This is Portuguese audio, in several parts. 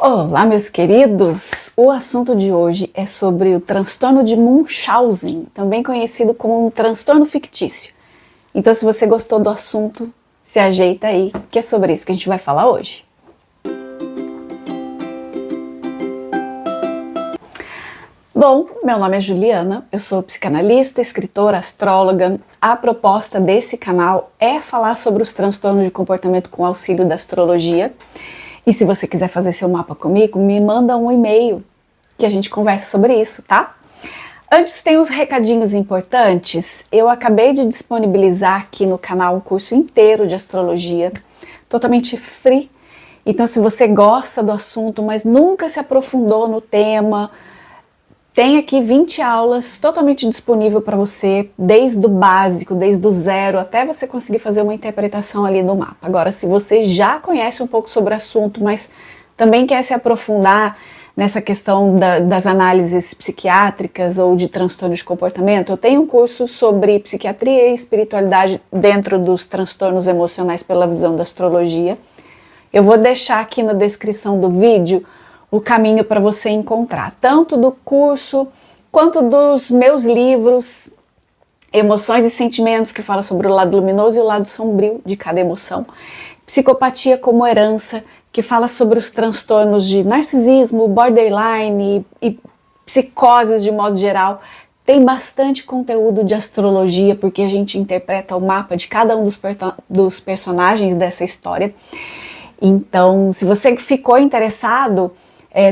Olá, meus queridos! O assunto de hoje é sobre o transtorno de Munchausen, também conhecido como um transtorno fictício. Então, se você gostou do assunto, se ajeita aí, que é sobre isso que a gente vai falar hoje. Bom, meu nome é Juliana, eu sou psicanalista, escritora, astróloga. A proposta desse canal é falar sobre os transtornos de comportamento com auxílio da astrologia. E se você quiser fazer seu mapa comigo, me manda um e-mail que a gente conversa sobre isso, tá? Antes tem uns recadinhos importantes. Eu acabei de disponibilizar aqui no canal um curso inteiro de astrologia, totalmente free. Então, se você gosta do assunto, mas nunca se aprofundou no tema, tem aqui 20 aulas totalmente disponível para você, desde o básico, desde o zero, até você conseguir fazer uma interpretação ali do mapa. Agora, se você já conhece um pouco sobre o assunto, mas também quer se aprofundar nessa questão das análises psiquiátricas ou de transtornos de comportamento, eu tenho um curso sobre psiquiatria e espiritualidade dentro dos transtornos emocionais pela visão da astrologia. Eu vou deixar aqui na descrição do vídeo o caminho para você encontrar, tanto do curso, quanto dos meus livros, Emoções e Sentimentos, que fala sobre o lado luminoso e o lado sombrio de cada emoção, Psicopatia como Herança, que fala sobre os transtornos de narcisismo, borderline e psicoses de modo geral. Tem bastante conteúdo de astrologia, porque a gente interpreta o mapa de cada um dos personagens dessa história. Então, se você ficou interessado,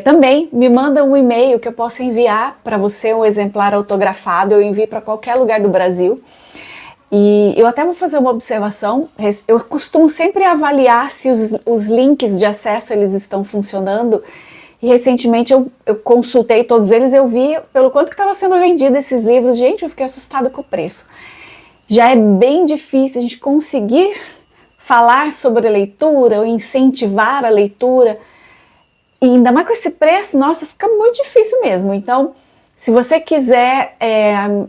também me manda um e-mail que eu posso enviar para você um exemplar autografado. Eu envio para qualquer lugar do Brasil. E eu até vou fazer uma observação. Eu costumo sempre avaliar se os links de acesso eles estão funcionando. E recentemente eu consultei todos eles, eu vi pelo quanto que estava sendo vendido esses livros. Gente, eu fiquei assustada com o preço. Já é bem difícil a gente conseguir falar sobre a leitura ou incentivar a leitura. E ainda mais com esse preço, nossa, fica muito difícil mesmo. Então, se você quiser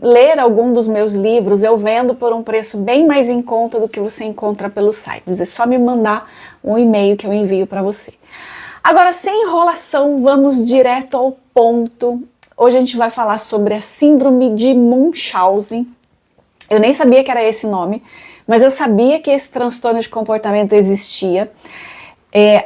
ler algum dos meus livros, eu vendo por um preço bem mais em conta do que você encontra pelos sites. É só me mandar um e-mail que eu envio para você. Agora, sem enrolação, vamos direto ao ponto. Hoje a gente vai falar sobre a síndrome de Munchausen. Eu nem sabia que era esse nome, mas eu sabia que esse transtorno de comportamento existia.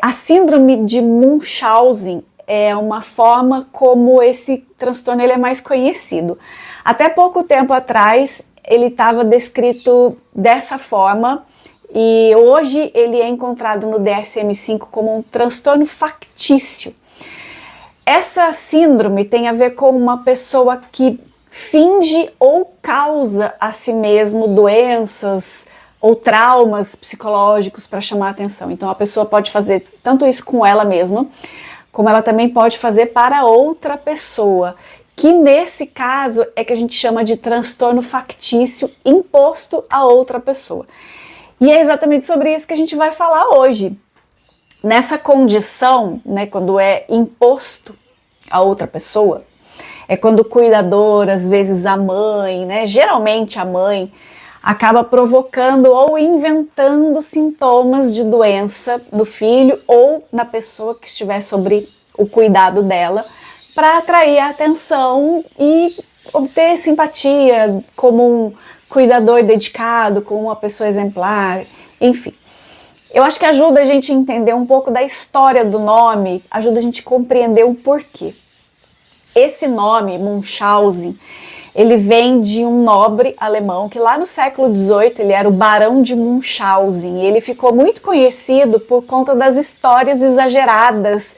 A síndrome de Munchausen é uma forma como esse transtorno ele é mais conhecido. Até pouco tempo atrás ele estava descrito dessa forma e hoje ele é encontrado no DSM-5 como um transtorno factício. Essa síndrome tem a ver com uma pessoa que finge ou causa a si mesmo doenças ou traumas psicológicos para chamar a atenção. Então a pessoa pode fazer tanto isso com ela mesma, como ela também pode fazer para outra pessoa, que nesse caso é que a gente chama de transtorno factício imposto a outra pessoa. E é exatamente sobre isso que a gente vai falar hoje. Nessa condição, né, quando é imposto a outra pessoa, é quando o cuidador, às vezes a mãe, né, geralmente a mãe, acaba provocando ou inventando sintomas de doença no filho ou na pessoa que estiver sobre o cuidado dela para atrair a atenção e obter simpatia como um cuidador dedicado, como uma pessoa exemplar, enfim. Eu acho que ajuda a gente a entender um pouco da história do nome, ajuda a gente a compreender o porquê. Esse nome, Munchausen, ele vem de um nobre alemão que lá no século XVIII ele era o Barão de Munchausen e ele ficou muito conhecido por conta das histórias exageradas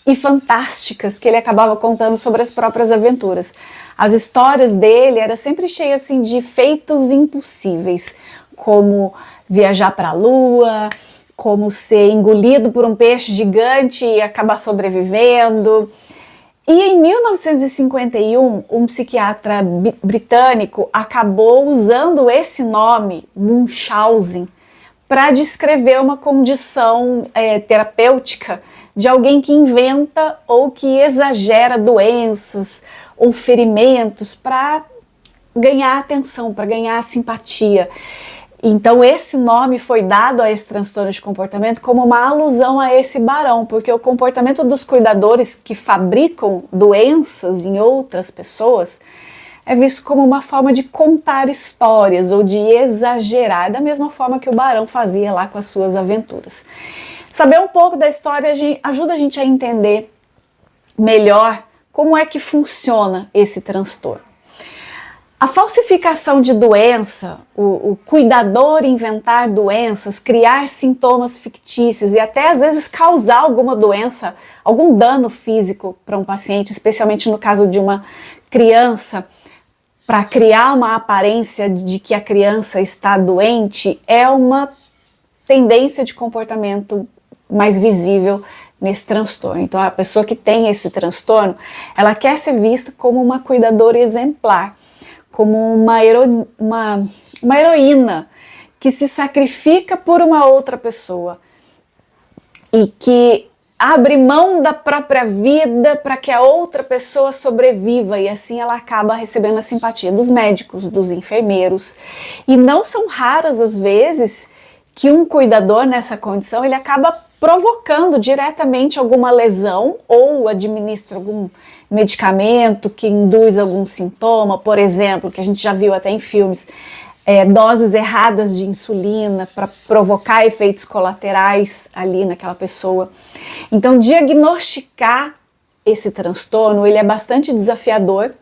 e fantásticas que ele acabava contando sobre as próprias aventuras. As histórias dele eram sempre cheias assim, de feitos impossíveis, como viajar para a lua, como ser engolido por um peixe gigante e acabar sobrevivendo. E em 1951, um psiquiatra britânico acabou usando esse nome, Munchausen, para descrever uma condição terapêutica de alguém que inventa ou que exagera doenças ou ferimentos para ganhar atenção, para ganhar simpatia. Então esse nome foi dado a esse transtorno de comportamento como uma alusão a esse barão, porque o comportamento dos cuidadores que fabricam doenças em outras pessoas é visto como uma forma de contar histórias ou de exagerar, da mesma forma que o barão fazia lá com as suas aventuras. Saber um pouco da história ajuda a gente a entender melhor como é que funciona esse transtorno. A falsificação de doença, o cuidador inventar doenças, criar sintomas fictícios e até às vezes causar alguma doença, algum dano físico para um paciente, especialmente no caso de uma criança, para criar uma aparência de que a criança está doente, é uma tendência de comportamento mais visível nesse transtorno. Então a pessoa que tem esse transtorno, ela quer ser vista como uma cuidadora exemplar, como uma heroína que se sacrifica por uma outra pessoa e que abre mão da própria vida para que a outra pessoa sobreviva, e assim ela acaba recebendo a simpatia dos médicos, dos enfermeiros. E não são raras as vezes que um cuidador nessa condição ele acaba provocando diretamente alguma lesão ou administra algum medicamento que induz algum sintoma, por exemplo, que a gente já viu até em filmes, doses erradas de insulina para provocar efeitos colaterais ali naquela pessoa. Então, diagnosticar esse transtorno, ele é bastante desafiador,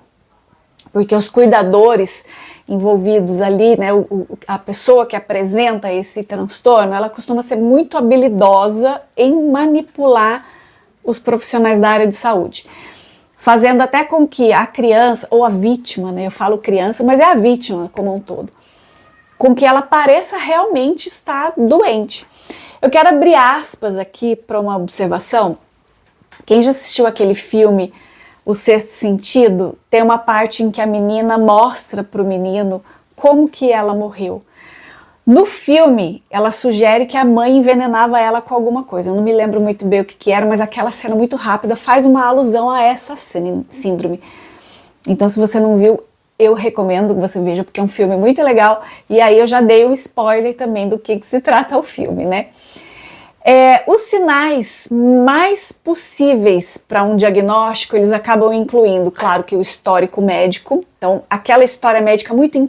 porque os cuidadores envolvidos ali, né, a pessoa que apresenta esse transtorno, ela costuma ser muito habilidosa em manipular os profissionais da área de saúde, fazendo até com que a criança, ou a vítima, né, eu falo criança, mas é a vítima como um todo, com que ela pareça realmente estar doente. Eu quero abrir aspas aqui para uma observação. Quem já assistiu aquele filme O Sexto Sentido, tem uma parte em que a menina mostra para o menino como que ela morreu. No filme, ela sugere que a mãe envenenava ela com alguma coisa. Eu não me lembro muito bem o que era, mas aquela cena muito rápida faz uma alusão a essa síndrome. Então, se você não viu, eu recomendo que você veja, porque é um filme muito legal. E aí eu já dei um spoiler também do que se trata o filme, né? Os sinais mais possíveis para um diagnóstico, eles acabam incluindo, claro, que o histórico médico. Então, aquela história médica muito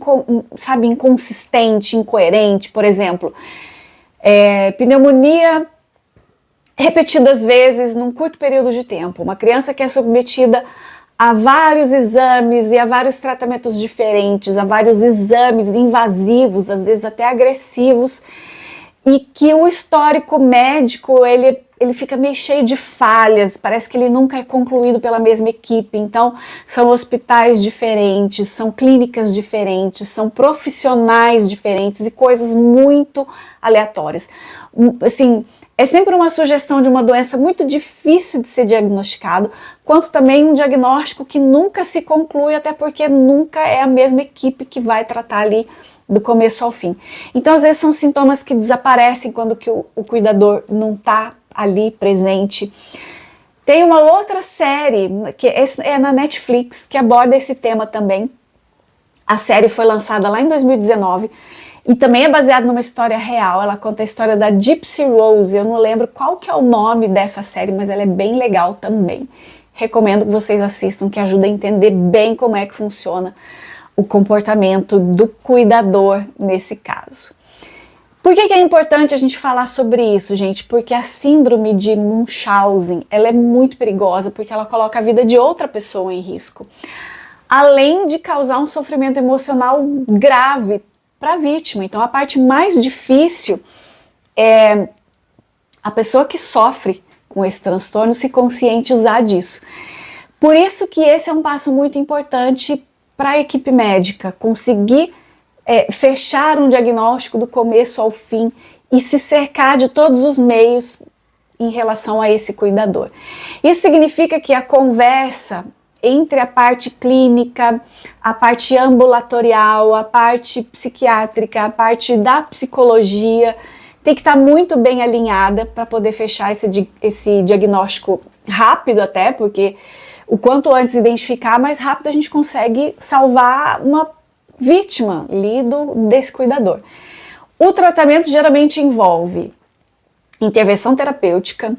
inconsistente, incoerente, por exemplo, pneumonia repetidas vezes num curto período de tempo. Uma criança que é submetida a vários exames e a vários tratamentos diferentes, a vários exames invasivos, às vezes até agressivos, e que o histórico médico, ele fica meio cheio de falhas, parece que ele nunca é concluído pela mesma equipe. Então, são hospitais diferentes, são clínicas diferentes, são profissionais diferentes e coisas muito aleatórias. Assim, é sempre uma sugestão de uma doença muito difícil de ser diagnosticado, quanto também um diagnóstico que nunca se conclui, até porque nunca é a mesma equipe que vai tratar ali do começo ao fim. Então, às vezes são sintomas que desaparecem quando que o cuidador não está ali presente. Tem uma outra série, que é na Netflix, que aborda esse tema também. A série foi lançada lá em 2019 e também é baseada numa história real. Ela conta a história da Gypsy Rose. Eu não lembro qual que é o nome dessa série, mas ela é bem legal também. Recomendo que vocês assistam, que ajuda a entender bem como é que funciona o comportamento do cuidador nesse caso. Por que é importante a gente falar sobre isso, gente? Porque a síndrome de Munchausen, ela é muito perigosa, porque ela coloca a vida de outra pessoa em risco, além de causar um sofrimento emocional grave para a vítima. Então, a parte mais difícil é a pessoa que sofre com esse transtorno se conscientizar disso. Por isso que esse é um passo muito importante para a equipe médica, conseguir fechar um diagnóstico do começo ao fim e se cercar de todos os meios em relação a esse cuidador. Isso significa que a conversa entre a parte clínica, a parte ambulatorial, a parte psiquiátrica, a parte da psicologia, tem que estar muito bem alinhada para poder fechar esse diagnóstico rápido até, porque o quanto antes identificar, mais rápido a gente consegue salvar uma vítima ali desse cuidador. O tratamento geralmente envolve intervenção terapêutica,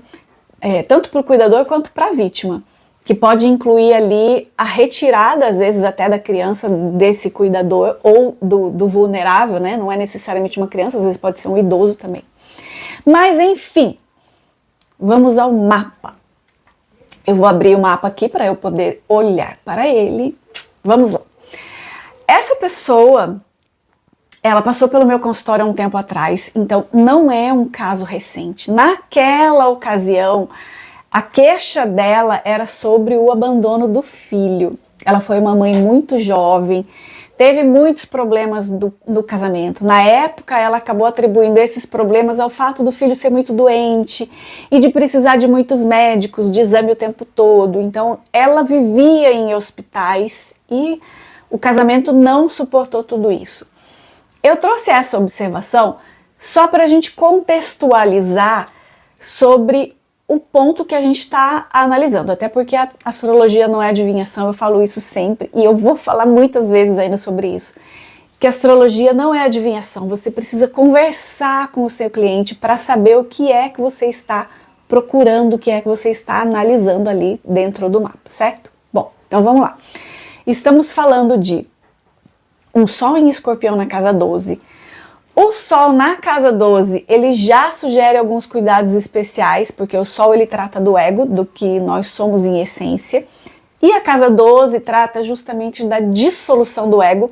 tanto para o cuidador quanto para a vítima, que pode incluir ali a retirada, às vezes até da criança, desse cuidador ou do vulnerável, né? Não é necessariamente uma criança, às vezes pode ser um idoso também. Mas enfim, vamos ao mapa. Eu vou abrir o mapa aqui para eu poder olhar para ele. Vamos lá. Essa pessoa, ela passou pelo meu consultório há um tempo atrás, então não é um caso recente. Naquela ocasião, a queixa dela era sobre o abandono do filho. Ela foi uma mãe muito jovem, teve muitos problemas no casamento. Na época, ela acabou atribuindo esses problemas ao fato do filho ser muito doente e de precisar de muitos médicos, de exame o tempo todo. Então, ela vivia em hospitais e o casamento não suportou tudo isso. Eu trouxe essa observação só para a gente contextualizar sobre o ponto que a gente está analisando, até porque a astrologia não é adivinhação, eu falo isso sempre e eu vou falar muitas vezes ainda sobre isso, que a astrologia não é adivinhação, você precisa conversar com o seu cliente para saber o que é que você está procurando, o que é que você está analisando ali dentro do mapa, certo? Bom, então vamos lá. Estamos falando de um Sol em Escorpião na casa 12. O Sol na casa 12, ele já sugere alguns cuidados especiais, porque o Sol ele trata do ego, do que nós somos em essência, e a casa 12 trata justamente da dissolução do ego.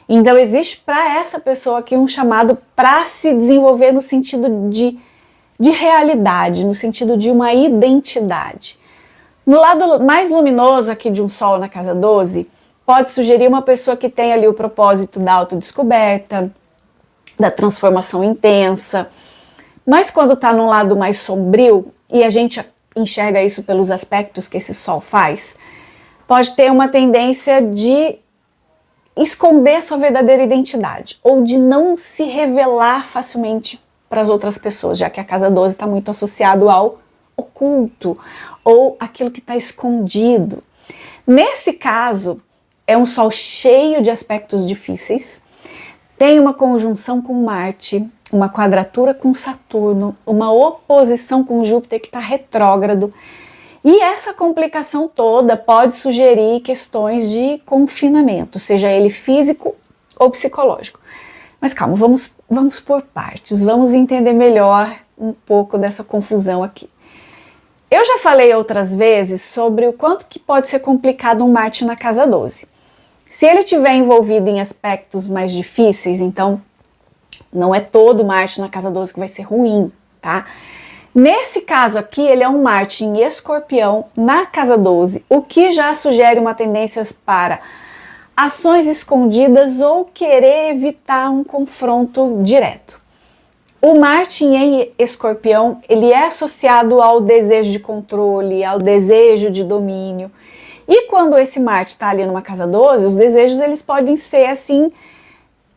Então existe para essa pessoa aqui um chamado para se desenvolver no sentido de realidade, no sentido de uma identidade. No lado mais luminoso aqui de um Sol na casa 12, pode sugerir uma pessoa que tem ali o propósito da autodescoberta, da transformação intensa, mas quando está num lado mais sombrio, e a gente enxerga isso pelos aspectos que esse Sol faz, pode ter uma tendência de esconder sua verdadeira identidade, ou de não se revelar facilmente para as outras pessoas, já que a casa 12 está muito associado ao oculto, ou aquilo que está escondido. Nesse caso, é um Sol cheio de aspectos difíceis, tem uma conjunção com Marte, uma quadratura com Saturno, uma oposição com Júpiter que está retrógrado. E essa complicação toda pode sugerir questões de confinamento, seja ele físico ou psicológico. Mas calma, vamos por partes, vamos entender melhor um pouco dessa confusão aqui. Eu já falei outras vezes sobre o quanto que pode ser complicado um Marte na casa 12. Se ele estiver envolvido em aspectos mais difíceis, então não é todo Marte na casa 12 que vai ser ruim, tá? Nesse caso aqui, ele é um Marte em Escorpião na casa 12, o que já sugere uma tendência para ações escondidas ou querer evitar um confronto direto. O Marte em Escorpião, ele é associado ao desejo de controle, ao desejo de domínio. E quando esse Marte está ali numa casa 12, os desejos eles podem ser assim,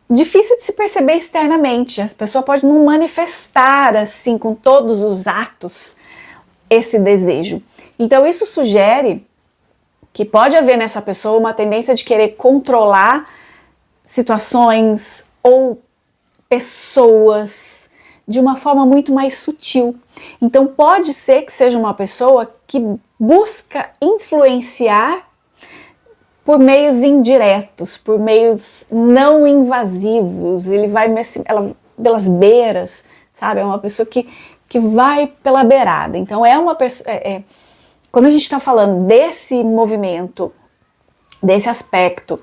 difícil de se perceber externamente. As pessoas podem não manifestar assim com todos os atos esse desejo. Então isso sugere que pode haver nessa pessoa uma tendência de querer controlar situações ou pessoas de uma forma muito mais sutil. Então pode ser que seja uma pessoa que busca influenciar por meios indiretos, por meios não invasivos. Ele vai pelas beiras, sabe? É uma pessoa que vai pela beirada. Então é uma pessoa... quando a gente está falando desse movimento, desse aspecto,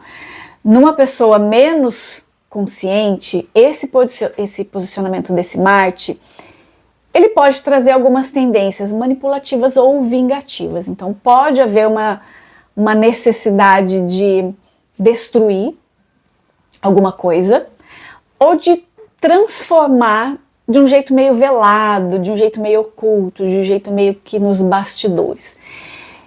numa pessoa menos consciente, esse posicionamento desse Marte, ele pode trazer algumas tendências manipulativas ou vingativas. Então pode haver uma necessidade de destruir alguma coisa ou de transformar de um jeito meio velado, de um jeito meio oculto, de um jeito meio que nos bastidores.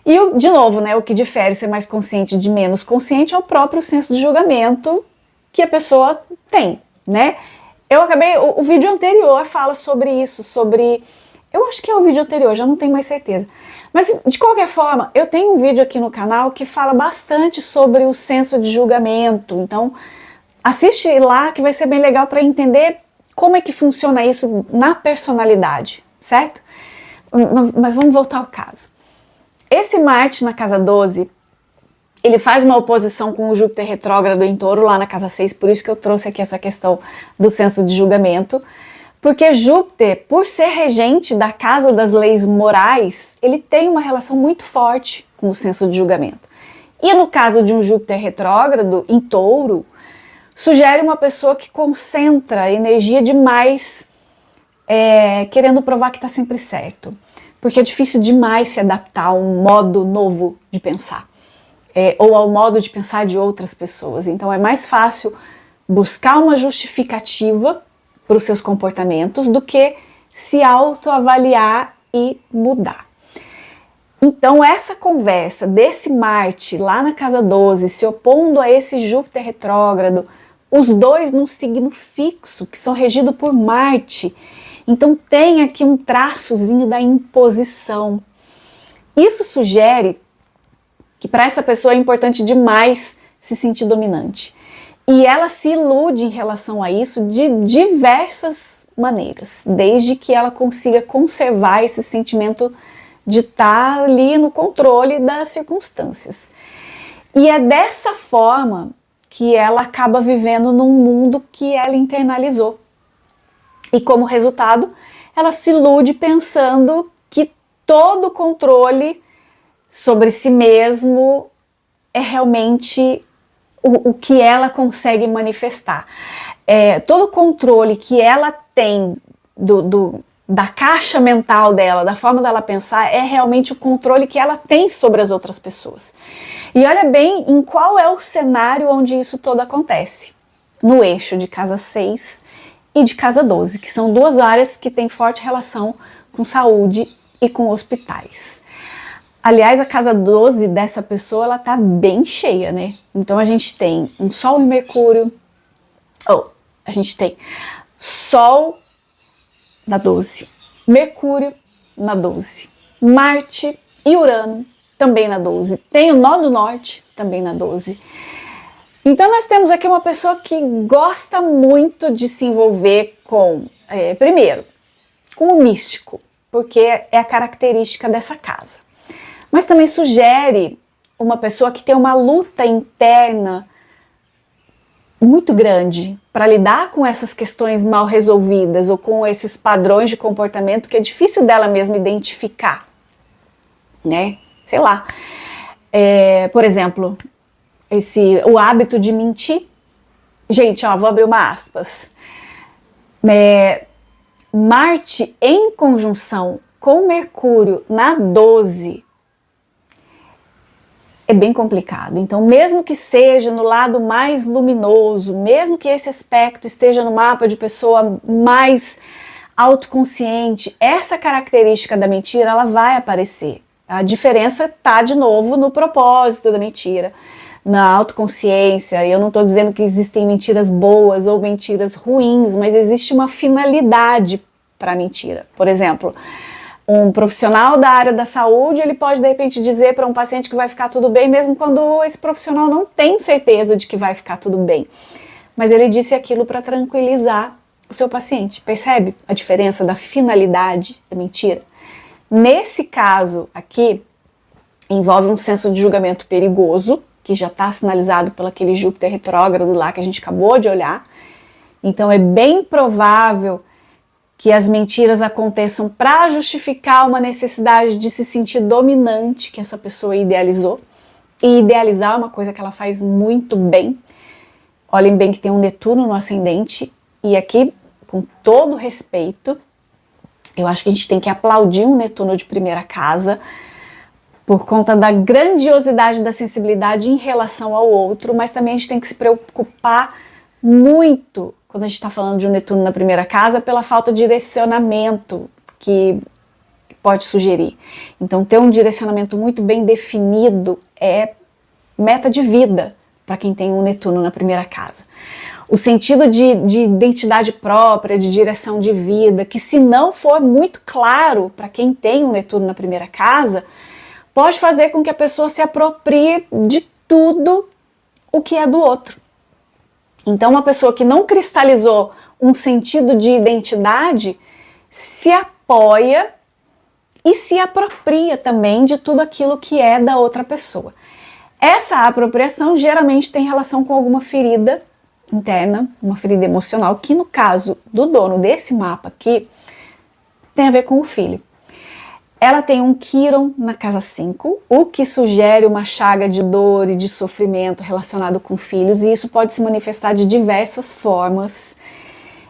E, de novo, né, o que difere ser mais consciente de menos consciente é o próprio senso de julgamento que a pessoa tem, né? O vídeo anterior fala sobre isso, eu acho que é o vídeo anterior, já não tenho mais certeza. Mas, de qualquer forma, eu tenho um vídeo aqui no canal que fala bastante sobre o senso de julgamento. Então, assiste lá que vai ser bem legal para entender como é que funciona isso na personalidade, certo? Mas vamos voltar ao caso. Esse Marte na casa 12, ele faz uma oposição com o Júpiter retrógrado em Touro lá na casa 6, por isso que eu trouxe aqui essa questão do senso de julgamento, porque Júpiter, por ser regente da casa das leis morais, ele tem uma relação muito forte com o senso de julgamento. E no caso de um Júpiter retrógrado em Touro, sugere uma pessoa que concentra energia demais, querendo provar que está sempre certo. Porque é difícil demais se adaptar a um modo novo de pensar, ou ao modo de pensar de outras pessoas. Então é mais fácil buscar uma justificativa para os seus comportamentos do que se autoavaliar e mudar. Então essa conversa desse Marte lá na casa 12 se opondo a esse Júpiter retrógrado, os dois num signo fixo, que são regidos por Marte, então tem aqui um traçozinho da imposição. Isso sugere que para essa pessoa é importante demais se sentir dominante. E ela se ilude em relação a isso de diversas maneiras, desde que ela consiga conservar esse sentimento de estar ali no controle das circunstâncias. E é dessa forma que ela acaba vivendo num mundo que ela internalizou. E como resultado, ela se ilude pensando que todo o controle sobre si mesmo é realmente o que ela consegue manifestar. Todo o controle que ela tem da caixa mental dela, da forma dela pensar, é realmente o controle que ela tem sobre as outras pessoas. E olha bem em qual é o cenário onde isso todo acontece. No eixo de casa 6 e de casa 12, que são duas áreas que têm forte relação com saúde e com hospitais. Aliás, a casa 12 dessa pessoa, ela tá bem cheia, né? Então a gente tem um Sol e Mercúrio, a gente tem Sol na 12, Mercúrio na 12, Marte e Urano também na 12, tem o Nó do Norte também na 12. Então nós temos aqui uma pessoa que gosta muito de se envolver com, primeiro, com o místico, porque é a característica dessa casa. Mas também sugere uma pessoa que tem uma luta interna muito grande para lidar com essas questões mal resolvidas ou com esses padrões de comportamento que é difícil dela mesma identificar, né? Sei lá. Por exemplo, o hábito de mentir. Gente, vou abrir uma aspas. Marte em conjunção com Mercúrio na 12 é bem complicado. Então, mesmo que seja no lado mais luminoso, mesmo que esse aspecto esteja no mapa de pessoa mais autoconsciente, essa característica da mentira, ela vai aparecer. A diferença está, de novo, no propósito da mentira, na autoconsciência. Eu não estou dizendo que existem mentiras boas ou mentiras ruins, mas existe uma finalidade para a mentira. Por exemplo, um profissional da área da saúde, ele pode de repente dizer para um paciente que vai ficar tudo bem, mesmo quando esse profissional não tem certeza de que vai ficar tudo bem. Mas ele disse aquilo para tranquilizar o seu paciente. Percebe a diferença da finalidade da mentira? Nesse caso aqui, envolve um senso de julgamento perigoso, que já está sinalizado pelo aquele Júpiter retrógrado lá que a gente acabou de olhar. Então é bem provável que as mentiras aconteçam para justificar uma necessidade de se sentir dominante que essa pessoa idealizou. E idealizar é uma coisa que ela faz muito bem. Olhem bem que tem um Netuno no ascendente. E aqui, com todo respeito, eu acho que a gente tem que aplaudir um Netuno de primeira casa por conta da grandiosidade da sensibilidade em relação ao outro, mas também a gente tem que se preocupar muito quando a gente está falando de um Netuno na primeira casa, pela falta de direcionamento que pode sugerir. Então, ter um direcionamento muito bem definido é meta de vida para quem tem um Netuno na primeira casa. O sentido de identidade própria, de direção de vida, que se não for muito claro para quem tem um Netuno na primeira casa, pode fazer com que a pessoa se aproprie de tudo o que é do outro. Então, uma pessoa que não cristalizou um sentido de identidade, se apoia e se apropria também de tudo aquilo que é da outra pessoa. Essa apropriação geralmente tem relação com alguma ferida interna, uma ferida emocional, que no caso do dono desse mapa aqui, tem a ver com o filho. Ela tem um Quiron na casa 5, o que sugere uma chaga de dor e de sofrimento relacionado com filhos, e isso pode se manifestar de diversas formas.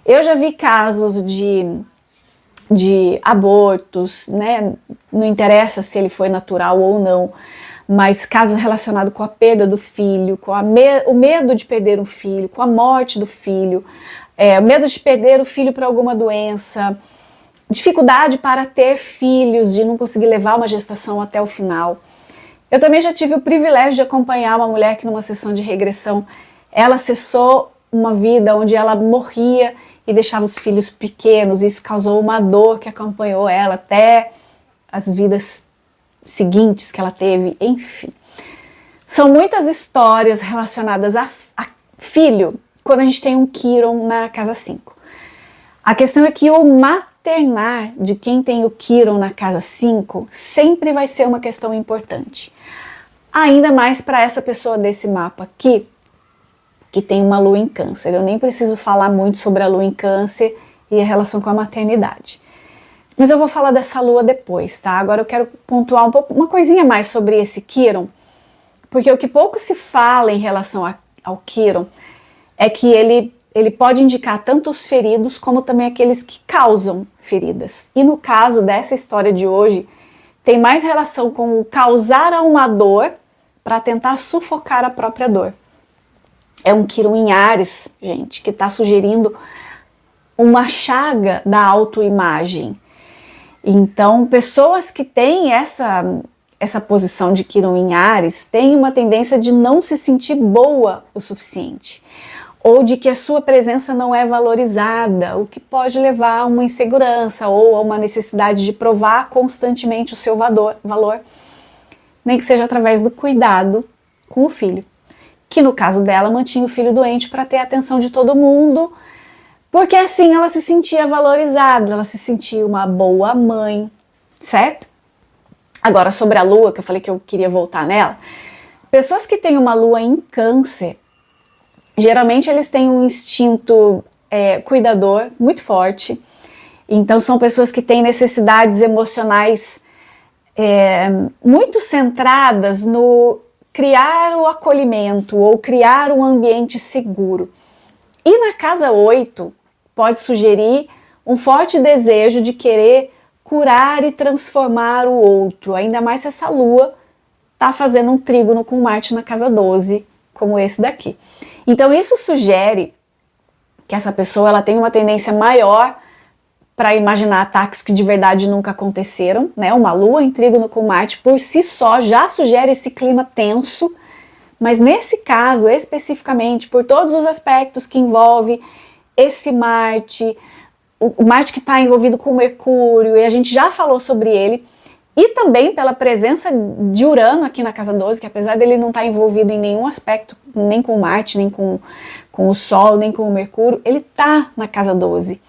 Eu já vi casos de abortos, né? Não interessa se ele foi natural ou não, mas caso relacionado com a perda do filho, com o medo de perder um filho, com a morte do filho, o medo de perder o filho para alguma doença, dificuldade para ter filhos, de não conseguir levar uma gestação até o final. Eu também já tive o privilégio de acompanhar uma mulher que numa sessão de regressão, ela acessou uma vida onde ela morria e deixava os filhos pequenos, e isso causou uma dor que acompanhou ela até as vidas seguintes que ela teve, enfim. São muitas histórias relacionadas a filho, quando a gente tem um Quiron na casa 5. A questão é que o maternar de quem tem o Quiron na casa 5 sempre vai ser uma questão importante. Ainda mais para essa pessoa desse mapa aqui, que tem uma lua em câncer. Eu nem preciso falar muito sobre a lua em câncer e a relação com a maternidade. Mas eu vou falar dessa lua depois, tá? Agora eu quero pontuar uma coisinha mais sobre esse Quiron, porque o que pouco se fala em relação ao Quiron é que ele pode indicar tanto os feridos como também aqueles que causam feridas. E no caso dessa história de hoje, tem mais relação com o causar uma dor para tentar sufocar a própria dor. É um Quiron em Áries, gente, que está sugerindo uma chaga da autoimagem. Então, pessoas que têm essa posição de Quiron em Áries têm uma tendência de não se sentir boa o suficiente, ou de que a sua presença não é valorizada, o que pode levar a uma insegurança ou a uma necessidade de provar constantemente o seu valor, nem que seja através do cuidado com o filho, que no caso dela mantinha o filho doente para ter a atenção de todo mundo, porque assim ela se sentia valorizada, ela se sentia uma boa mãe, certo? Agora sobre a lua, que eu falei que eu queria voltar nela, pessoas que têm uma lua em câncer, geralmente eles têm um instinto cuidador muito forte, então são pessoas que têm necessidades emocionais muito centradas no criar o acolhimento ou criar um ambiente seguro. E na casa 8, pode sugerir um forte desejo de querer curar e transformar o outro, ainda mais se essa lua está fazendo um trígono com Marte na casa 12, como esse daqui. Então isso sugere que essa pessoa ela tem uma tendência maior para imaginar ataques que de verdade nunca aconteceram, né? Uma lua em trígono com Marte por si só já sugere esse clima tenso, mas nesse caso especificamente, por todos os aspectos que envolve esse Marte, o Marte que está envolvido com o Mercúrio, e a gente já falou sobre ele, e também pela presença de Urano aqui na casa 12, que apesar dele não estar envolvido em nenhum aspecto, nem com Marte, nem com o Sol, nem com o Mercúrio, ele está na casa 12.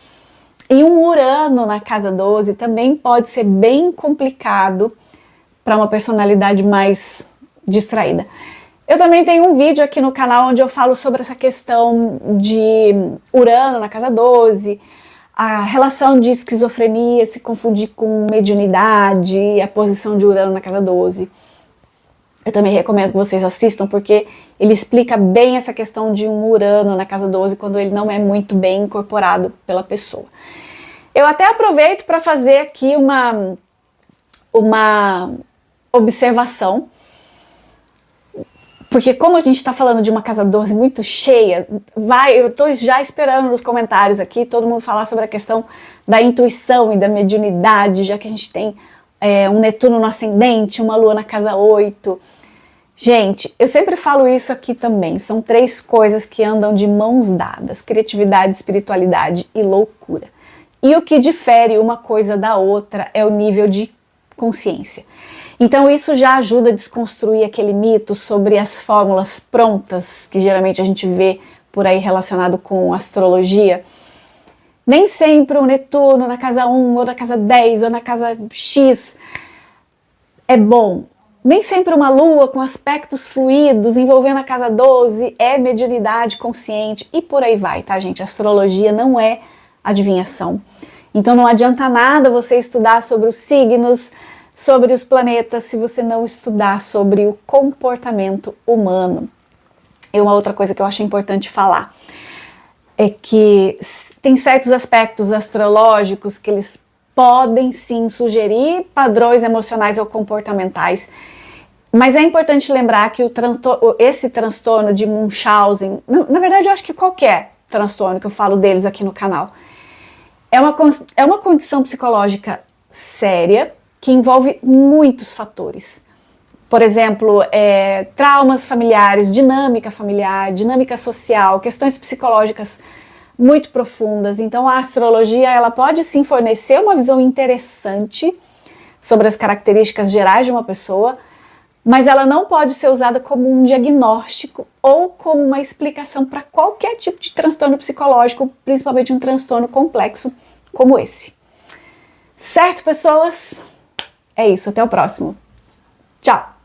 E um Urano na casa 12 também pode ser bem complicado para uma personalidade mais distraída. Eu também tenho um vídeo aqui no canal onde eu falo sobre essa questão de Urano na casa 12, a relação de esquizofrenia, se confundir com mediunidade, a posição de Urano na casa 12. Eu também recomendo que vocês assistam, porque ele explica bem essa questão de um Urano na casa 12 quando ele não é muito bem incorporado pela pessoa. Eu até aproveito para fazer aqui uma observação, porque como a gente está falando de uma casa 12 muito cheia, eu estou já esperando nos comentários aqui todo mundo falar sobre a questão da intuição e da mediunidade, já que a gente tem um Netuno no ascendente, uma Lua na casa 8. Gente, eu sempre falo isso aqui também, são 3 coisas que andam de mãos dadas: criatividade, espiritualidade e loucura. E o que difere uma coisa da outra é o nível de consciência. Então isso já ajuda a desconstruir aquele mito sobre as fórmulas prontas, que geralmente a gente vê por aí relacionado com astrologia, Nem sempre o Netuno na casa 1, ou na casa 10, ou na casa X é bom. Nem sempre uma lua com aspectos fluidos envolvendo a casa 12 é mediunidade consciente e por aí vai, tá, gente? Astrologia não é adivinhação. Então não adianta nada você estudar sobre os signos, sobre os planetas, se você não estudar sobre o comportamento humano. E uma outra coisa que eu acho importante falar é que tem certos aspectos astrológicos que eles podem sim sugerir padrões emocionais ou comportamentais, mas é importante lembrar que esse transtorno de Munchausen, na verdade eu acho que qualquer transtorno que eu falo deles aqui no canal, é uma condição psicológica séria que envolve muitos fatores. Por exemplo, traumas familiares, dinâmica familiar, dinâmica social, questões psicológicas muito profundas. Então a astrologia ela pode sim fornecer uma visão interessante sobre as características gerais de uma pessoa, mas ela não pode ser usada como um diagnóstico ou como uma explicação para qualquer tipo de transtorno psicológico, principalmente um transtorno complexo como esse. Certo, pessoas? É isso, até o próximo. Tchau!